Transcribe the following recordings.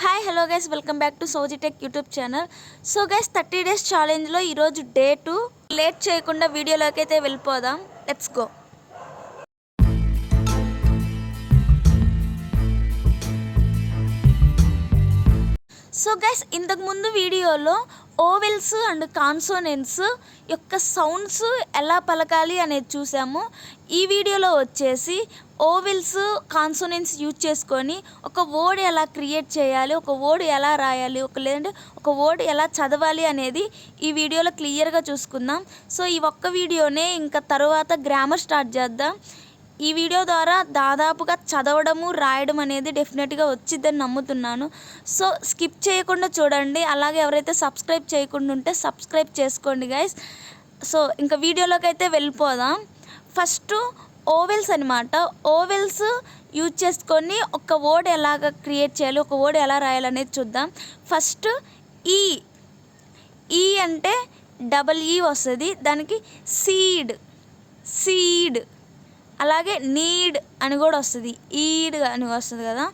Hi hello guys, welcome back to Sowji tech YouTube channel. So guys, 30 days ఛాలెంజ్లో ఈరోజు day 2. Late చేయకుండా వీడియోలోకి అయితే వెళ్ళిపోదాం. Let's go. సో గైస్, ఇంతకుముందు వీడియోలో ఓవెల్స్ అండ్ కాన్సోనెంట్స్ యొక్క సౌండ్స్ ఎలా పలకాలి అనేది చూసాము. ఈ వీడియోలో వచ్చేసి ఓవెల్స్ కాన్సోనెంట్స్ యూజ్ చేసుకొని ఒక వర్డ్ ఎలా క్రియేట్ చేయాలి, ఒక వర్డ్ ఎలా రాయాలి, లేదంటే ఒక వర్డ్ ఎలా చదవాలి అనేది ఈ వీడియోలో క్లియర్గా చూసుకుందాం. సో ఈ ఒక్క వీడియోనే, ఇంకా తర్వాత గ్రామర్ స్టార్ట్ చేద్దాం. ఈ వీడియో ద్వారా దాదాపుగా చదవడము రాయడం అనేది డెఫినెట్గా వచ్చిద్దని నమ్ముతున్నాను. సో స్కిప్ చేయకుండా చూడండి. అలాగే ఎవరైతే సబ్స్క్రైబ్ చేయకుండా ఉంటే సబ్స్క్రైబ్ చేసుకోండి గైస్. సో ఇంకా వీడియోలోకి అయితే వెళ్ళిపోదాం. ఫస్ట్ ఓవెల్స్ అనమాట. ఓవెల్స్ యూజ్ చేసుకొని ఒక వర్డ్ ఎలాగ క్రియేట్ చేయాలి, ఒక వర్డ్ ఎలా రాయాలనేది చూద్దాం. ఫస్ట్ ఈ ఈ అంటే డబల్ వస్తుంది. దానికి సీడ్ అలాగే నీడ్ అని కూడా వస్తుంది, ఈడ్ అని వస్తుంది కదా.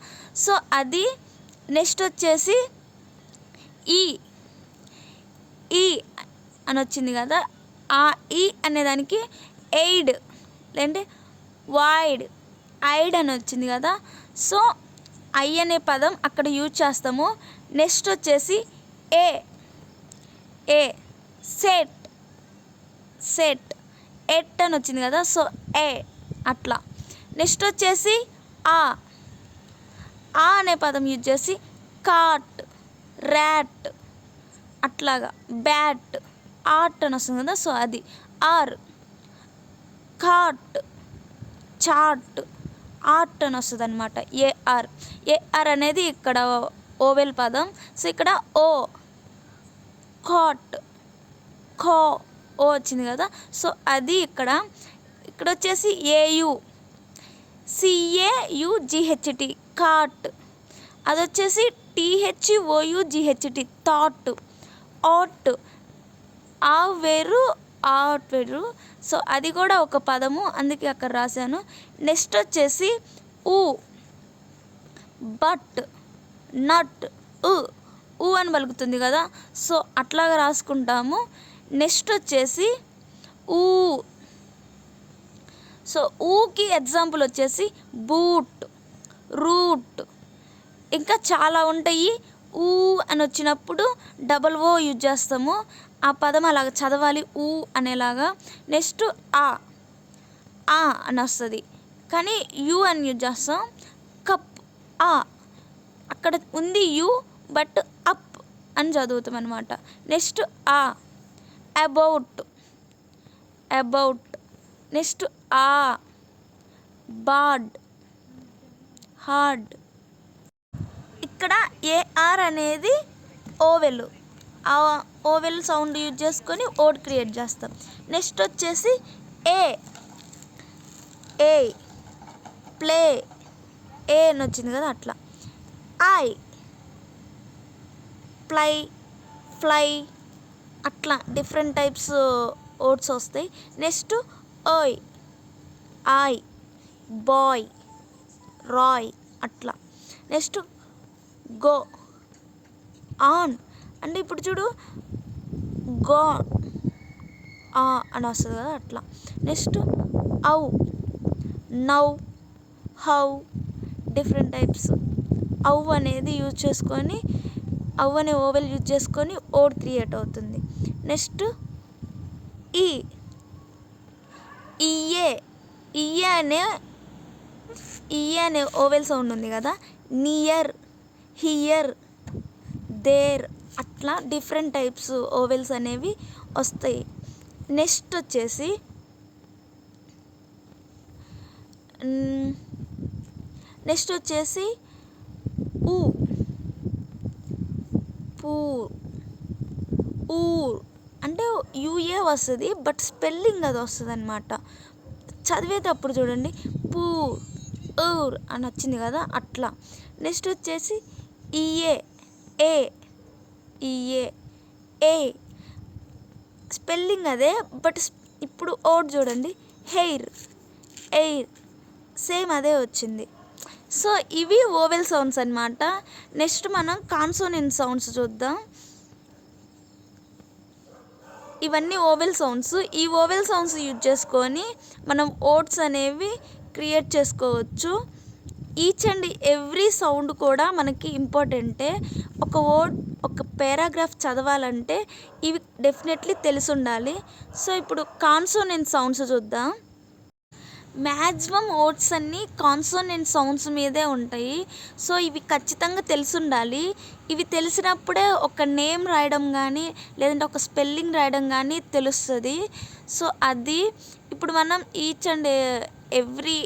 సో అది. నెక్స్ట్ వచ్చేసి ఈ అని వచ్చింది కదా. ఆ ఈ అనేదానికి ఎయిడ్, లేదంటే ఐడ్ అని వచ్చింది కదా. సో ఐ అనే పదం అక్కడ యూజ్ చేస్తాము. నెక్స్ట్ వచ్చేసి ఏ సెట్ ఎట్ అని వచ్చింది కదా. సో అట్లా. నెక్స్ట్ వచ్చేసి ఆ అనే పదం యూజ్ చేసి కాట్, ర్యాట్ అట్లాగా. బ్యాట్, ఆర్ట్ అని వస్తుంది కదా. సో అది. ఆర్ కాట్, చాట్, ఆర్ట్ అని వస్తుంది అనమాట. ఏఆర్ అనేది ఇక్కడ ఓవెల్ పదం. సో ఇక్కడ కాట్, ఓ వచ్చింది కదా. సో అది ఇక్కడ వచ్చేసి CAUGHT కాట్. అది వచ్చేసి THOUGHT థాట్. ఆట్ వేరు. సో అది కూడా ఒక పదము, అందుకే అక్కడ రాశాను. నెక్స్ట్ వచ్చేసి బట్, నట్, అని పలుకుతుంది కదా. సో అట్లాగా రాసుకుంటాము. నెక్స్ట్ వచ్చేసి సో ఊకి ఎగ్జాంపుల్ వచ్చేసి బూట్, రూట్, ఇంకా చాలా ఉంటాయి. అని వచ్చినప్పుడు డబల్ ఓ యూజ్ చేస్తాము. ఆ పదం అలాగ చదవాలి అనేలాగా. నెక్స్ట్ ఆ అని వస్తుంది, కానీ యు అని యూజ్ చేస్తాం. కప్, అక్కడ ఉంది యు, బట్ అప్ అని చదువుతాం అనమాట. Next about. Next bard, hard. ఇక్కడ ఏఆర్ అనేది ఓవెల్. ఆ ఓవెల్ సౌండ్ యూజ్ చేసుకొని వర్డ్ క్రియేట్ చేస్తాం. నెక్స్ట్ వచ్చేసి ఏ ప్లే, అని వచ్చింది కదా అట్లా. ఐ ఫ్లై అట్లా డిఫరెంట్ టైప్స్ వర్డ్స్ వస్తాయి. నెక్స్ట్ ఐ బాయ్, రాయ్ అట్లా. నెక్స్ట్ గో ఆన్ అంటే ఇప్పుడు చూడు గో అని వస్తుంది కదా అట్లా. Next now, how, different types. అనేది యూజ్ చేసుకొని అనే ఓవెల్ యూజ్ చేసుకొని వర్డ్ క్రియేట్ అవుతుంది. నెక్స్ట్ ఇయే అనే ఓవెల్ సౌండ్ ఉంది కదా. నియర్, హియర్, దేర్ అట్లా డిఫరెంట్ టైప్స్ ఓవెల్స్ అనేవి వస్తాయి. నెక్స్ట్ వచ్చేసి ఊర్ అంటే యూఏ వస్తుంది, బట్ స్పెల్లింగ్ అది వస్తుంది అనమాట. చదివేటప్పుడు చూడండి ఊర్ అని వచ్చింది కదా అట్లా. నెక్స్ట్ వచ్చేసి ఏ స్పెల్లింగ్ అదే, బట్ ఇప్పుడు ఓట్ చూడండి. ఎయిర్ సేమ్ అదే వచ్చింది. సో ఇవి ఓవెల్ సౌండ్స్ అన్నమాట. నెక్స్ట్ మనం కాన్సోనెంట్ సౌండ్స్ చూద్దాం. ఇవన్నీ ఓవెల్ సౌండ్స్. ఈ ఓవెల్ సౌండ్స్ యూజ్ చేసుకొని మనం వర్డ్స్ అనేవి క్రియేట్ చేసుకోవచ్చు. ఈచ్ అండ్ ఎవ్రీ సౌండ్ కూడా మనకి ఇంపార్టెంటే. ఒక వర్డ్, ఒక పారాగ్రాఫ్ చదవాలంటే ఇవి డెఫినెట్లీ తెలిసి ఉండాలి. సో ఇప్పుడు కాన్సోనెంట్ సౌండ్స్ చూద్దాం. మ్యాక్సిమం వర్డ్స్ అన్నీ కాన్సోనెంట్ సౌండ్స్ మీదే ఉంటాయి. సో ఇవి ఖచ్చితంగా తెలిసి ఉండాలి. ఇవి తెలిసినప్పుడే ఒక నేమ్ రాయడం కానీ లేదంటే ఒక స్పెల్లింగ్ రాయడం కానీ తెలుస్తుంది. సో అది ఇప్పుడు మనం ఈచ్ అండ్ ఎవ్రీ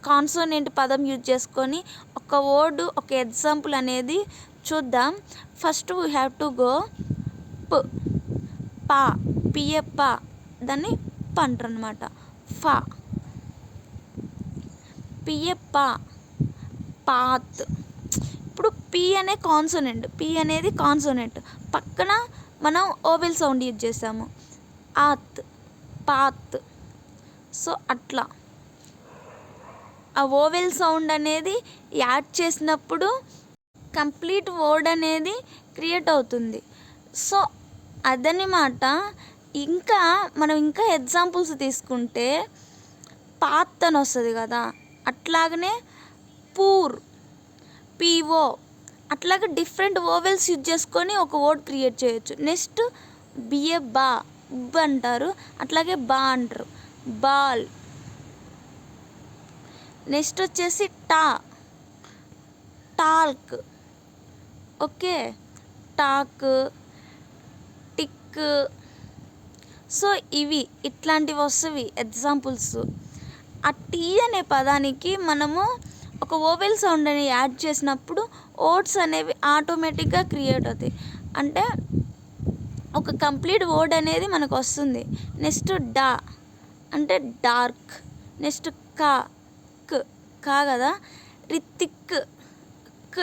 కాన్సోనెంట్ పదం యూజ్ చేసుకొని ఒక వర్డ్, ఒక ఎగ్జాంపుల్ అనేది చూద్దాం. First we have to go ప, పా, పిఏ పా, దాన్ని ప అంటారు అనమాట. ఫా, పిఏ పా, పాత్. ఇప్పుడు పి అనే కాన్సోనెంట్, పి అనేది కాన్సోనెంట్, పక్కన మనం ఓవెల్ సౌండ్ యూజ్ చేసాము, ఆత్, పాత్. సో అట్లా ఆ ఓవెల్ సౌండ్ అనేది యాడ్ చేసినప్పుడు కంప్లీట్ వర్డ్ అనేది క్రియేట్ అవుతుంది. సో అదనమాట. ఇంకా మనం ఇంకా ఎగ్జాంపుల్స్ తీసుకుంటే పాత్ అని వస్తుంది కదా, అట్లాగనే పూర్, పీఓ, అట్లాగే డిఫరెంట్ ఓవెల్స్ యూజ్ చేసుకొని ఒక వర్డ్ క్రియేట్ చేయొచ్చు. నెక్స్ట్ బిఏ బా, బ్ అంటారు, అట్లాగే బా అంటారు, బాల్. నెక్స్ట్ వచ్చేసి టా, talc. Okay, talk, tick. So ఇవి ఇట్లాంటివి వస్తాయి ఎగ్జాంపుల్స్. ఆ టీ అనే పదానికి మనము ఒక ఓవెల్ సౌండ్ అని యాడ్ చేసినప్పుడు వర్డ్స్ అనేవి ఆటోమేటిక్గా క్రియేట్ అవుతాయి. అంటే ఒక కంప్లీట్ వర్డ్ అనేది మనకు వస్తుంది. నెక్స్ట్ డా అంటే డార్క్. నెక్స్ట్ కా, కా కదా, రితిక్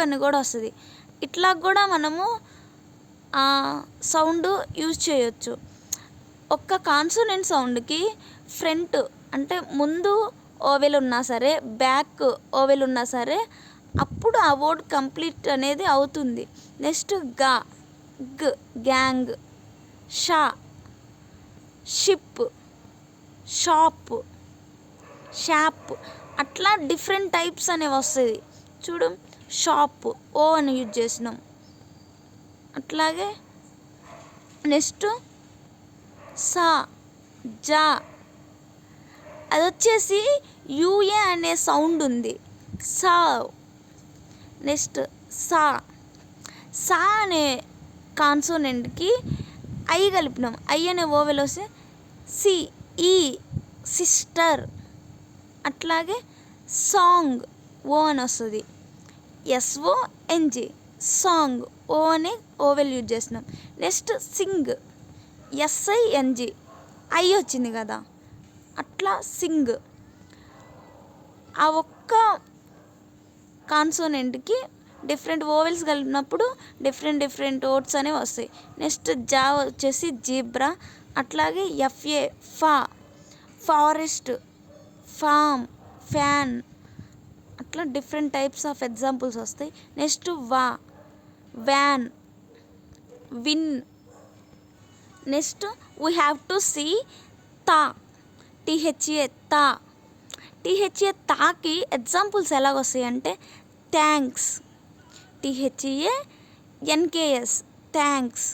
అని కూడా వస్తుంది. ఇట్లా కూడా మనము సౌండ్ యూజ్ చేయొచ్చు. ఒక్క కాన్సోనెంట్ సౌండ్కి ఫ్రంట్ అంటే ముందు ఓవెల్ ఉన్నా సరే, బ్యాక్ ఓవెల్ ఉన్నా సరే, అప్పుడు ఆ వర్డ్ కంప్లీట్ అనేది అవుతుంది. నెక్స్ట్ గా, గ్, గ్యాంగ్, షా, షిప్, షాప్, షాప్. అట్లా డిఫరెంట్ టైప్స్ అనేవి వస్తుంది. చూడు, షాప్ ఓ అని యూజ్ చేసినాం. అట్లాగే నెక్స్ట్ సా, జా, అది వచ్చేసి యూఏ అనే సౌండ్ ఉంది, సా. నెక్స్ట్ సా, సా అనే కాన్సోనెంట్కి ఐ కలిపినాం, ఐ అనే ఓవెల్ వస్తే సి, ఈ, సిస్టర్. అట్లాగే సాంగ్ ఓ అని వస్తుంది, SONG, సాంగ్. ఓ అనే ఓవెల్ యూజ్ చేసినాం. నెక్స్ట్ సింగ్, SING, ఐ వచ్చింది కదా, అట్లా సింగ్. ఆ ఒక్క కాన్సోనెంట్కి డిఫరెంట్ ఓవెల్స్ కలిపినప్పుడు డిఫరెంట్ వర్డ్స్ అనేవి వస్తాయి. నెక్స్ట్ జా వచ్చేసి జీబ్రా. అట్లాగే FA, ఫా, ఫారెస్ట్, ఫామ్, ఫ్యాన్. అట్లా డిఫరెంట్ టైప్స్ ఆఫ్ ఎగ్జాంపుల్స్ వస్తాయి. నెక్స్ట్ వా, van, win. Next we have to see తా, THA, తా. THA, తాకి ఎగ్జాంపుల్స్ ఎలాగొస్తాయి అంటే thanks, THANKS, thanks.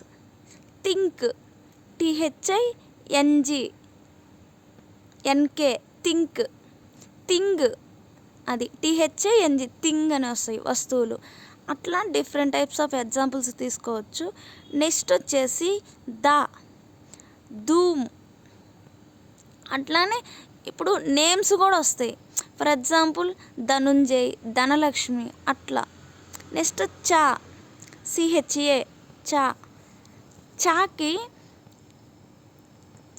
Think, THING, think. Thing అది THING, థింగ్ అని వస్తాయి వస్తువులు. అట్లా డిఫరెంట్ టైప్స్ ఆఫ్ ఎగ్జాంపుల్స్ తీసుకోవచ్చు. నెక్స్ట్ వచ్చేసి దా, ధూమ్. అట్లానే ఇప్పుడు నేమ్స్ కూడా వస్తాయి. ఫర్ ఎగ్జాంపుల్ ధనుంజయ్, ధనలక్ష్మి అట్లా. నెక్స్ట్ చా, CHA, చా. చాకి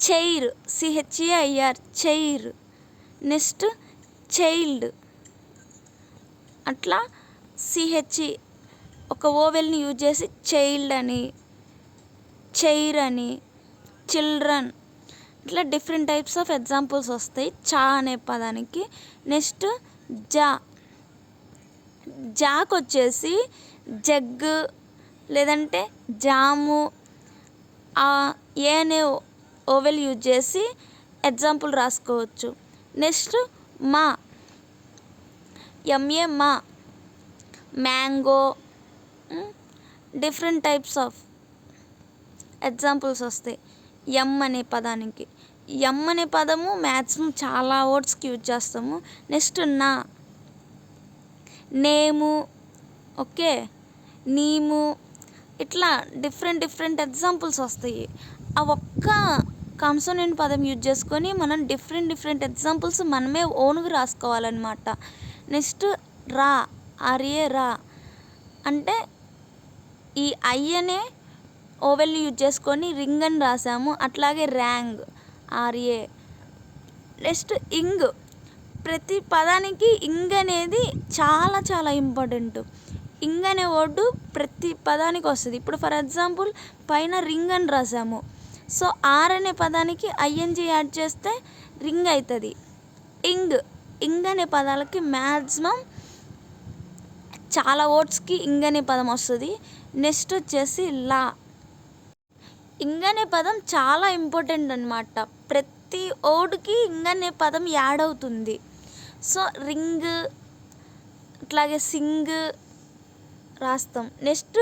chair, CHAIR, chair. Next child. అట్లా CH ఒక ఓవెల్ని యూజ్ చేసి చైల్డ్ అని, చైర్ అని, చిల్డ్రన్. ఇట్లా డిఫరెంట్ టైప్స్ ఆఫ్ ఎగ్జాంపుల్స్ వస్తాయి చా అనే పదానికి. నెక్స్ట్ జా, జాక్ వచ్చేసి జగ్గు లేదంటే జాము ఏ అనే ఓవెల్ యూజ్ చేసి ఎగ్జాంపుల్ రాసుకోవచ్చు. నెక్స్ట్ మా ఎంఏ మా mango different types of examples వస్తాయి ఎం అనే పదానికి. ఎం అనే పదము మ్యాక్సిమం చాలా వర్డ్స్కి యూజ్ చేస్తాము. నెక్స్ట్ నా నేము, ఓకే, నీము, ఇట్లా డిఫరెంట్ ఎగ్జాంపుల్స్ వస్తాయి. ఆ ఒక్క కాన్సోనెంట్ పదం యూజ్ చేసుకొని మనం డిఫరెంట్ ఎగ్జాంపుల్స్ మనమే ఓన్గా రాసుకోవాలన్నమాట. నెక్స్ట్ రా ఆర్ఏ రా అంటే ఈ ఐ అనే ఓవెల్ యూజ్ చేసుకొని రింగ్ అని రాసాము. అట్లాగే ర్యాంగ్ ఆర్ఏ. నెక్స్ట్ ఇంగ్, ప్రతి పదానికి ఇంగ్ అనేది చాలా ఇంపార్టెంట్. ఇంగ్ అనే వర్డు ప్రతి పదానికి వస్తుంది. ఇప్పుడు ఫర్ ఎగ్జాంపుల్ పైన రింగ్ అని రాసాము, సో ఆర్ అనే పదానికి ఐఎన్జి యాడ్ చేస్తే రింగ్ అవుతుంది. ఇంగ్ అనే పదాలకి మ్యాక్సిమం చాలా వర్డ్స్కి ఇంగ్ అనే పదం వస్తుంది. నెక్స్ట్ వచ్చేసి లా. ఇంగ్ అనే పదం చాలా ఇంపార్టెంట్ అనమాట. ప్రతి వర్డ్కి ఇంగ్ అనే పదం యాడ్ అవుతుంది. సో రింగ్ అట్లాగే సింగ్ రాస్తాం. నెక్స్ట్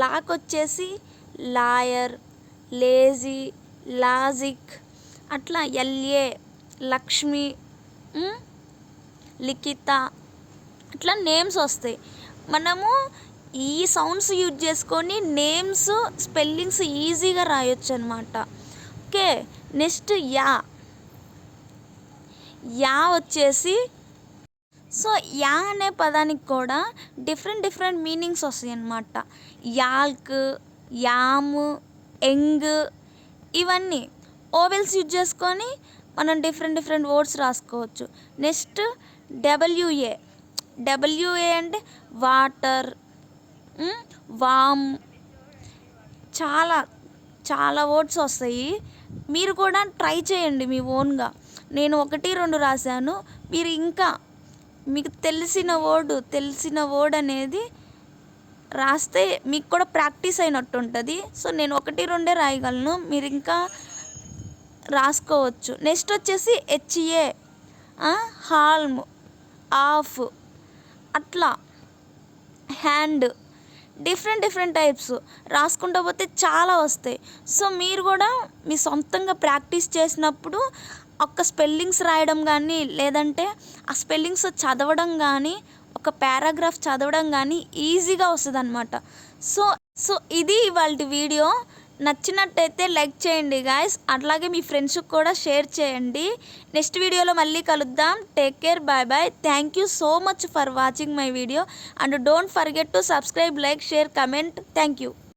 లాకి వచ్చేసి లాయర్, లేజీ, లాజిక్, అట్లా ఎల్ఏ, లక్ష్మి, లిఖిత, అట్లా నేమ్స్ వస్తాయి. మనము ఈ సౌండ్స్ యూజ్ చేసుకొని నేమ్స్ స్పెల్లింగ్స్ ఈజీగా రాయొచ్చు అనమాట. ఓకే. నెక్స్ట్ యా వచ్చేసి, సో యా అనే పదానికి కూడా డిఫరెంట్ మీనింగ్స్ వస్తాయి అన్నమాట. యాల్క్, యాము, ఎంగ్, ఇవన్నీ ఓవెల్స్ యూజ్ చేసుకొని మనం డిఫరెంట్ వర్డ్స్ రాసుకోవచ్చు. నెక్స్ట్ డబ్ల్యూఏ అంటే వాటర్, వామ్, చాలా వర్డ్స్ వస్తాయి. మీరు కూడా ట్రై చేయండి మీ ఓన్గా. నేను 1-2 రాశాను. మీరు ఇంకా మీకు తెలిసిన వర్డ్ అనేది రాస్తే మీకు కూడా ప్రాక్టీస్ అయినట్టు ఉంటుంది. సో నేను 1-2 రాయగలను, మీరు ఇంకా రాసుకోవచ్చు. నెక్స్ట్ వచ్చేసి హెచ్ఏ, హాల్మ్, ఆఫ్, అట్లా హ్యాండ్, డిఫరెంట్ టైప్స్ రాసుకుంటూ పోతే చాలా వస్తాయి. సో మీరు కూడా మీ సొంతంగా ప్రాక్టీస్ చేసినప్పుడు ఒక్క స్పెల్లింగ్స్ రాయడం కానీ లేదంటే ఆ స్పెల్లింగ్స్ చదవడం కానీ ఒక పారాగ్రాఫ్ చదవడం కానీ ఈజీగా వస్తుంది అనమాట. సో ఇది ఇవాళ వీడియో. నచ్చినట్టయితే లైక్ చేయండి గాయస్. అట్లాగే మీ ఫ్రెండ్స్కి కూడా షేర్ చేయండి. నెక్స్ట్ వీడియోలో మళ్ళీ కలుద్దాం. Take care, bye. Thank you so much for watching my video and don't forget to subscribe, like, share, comment. Thank you.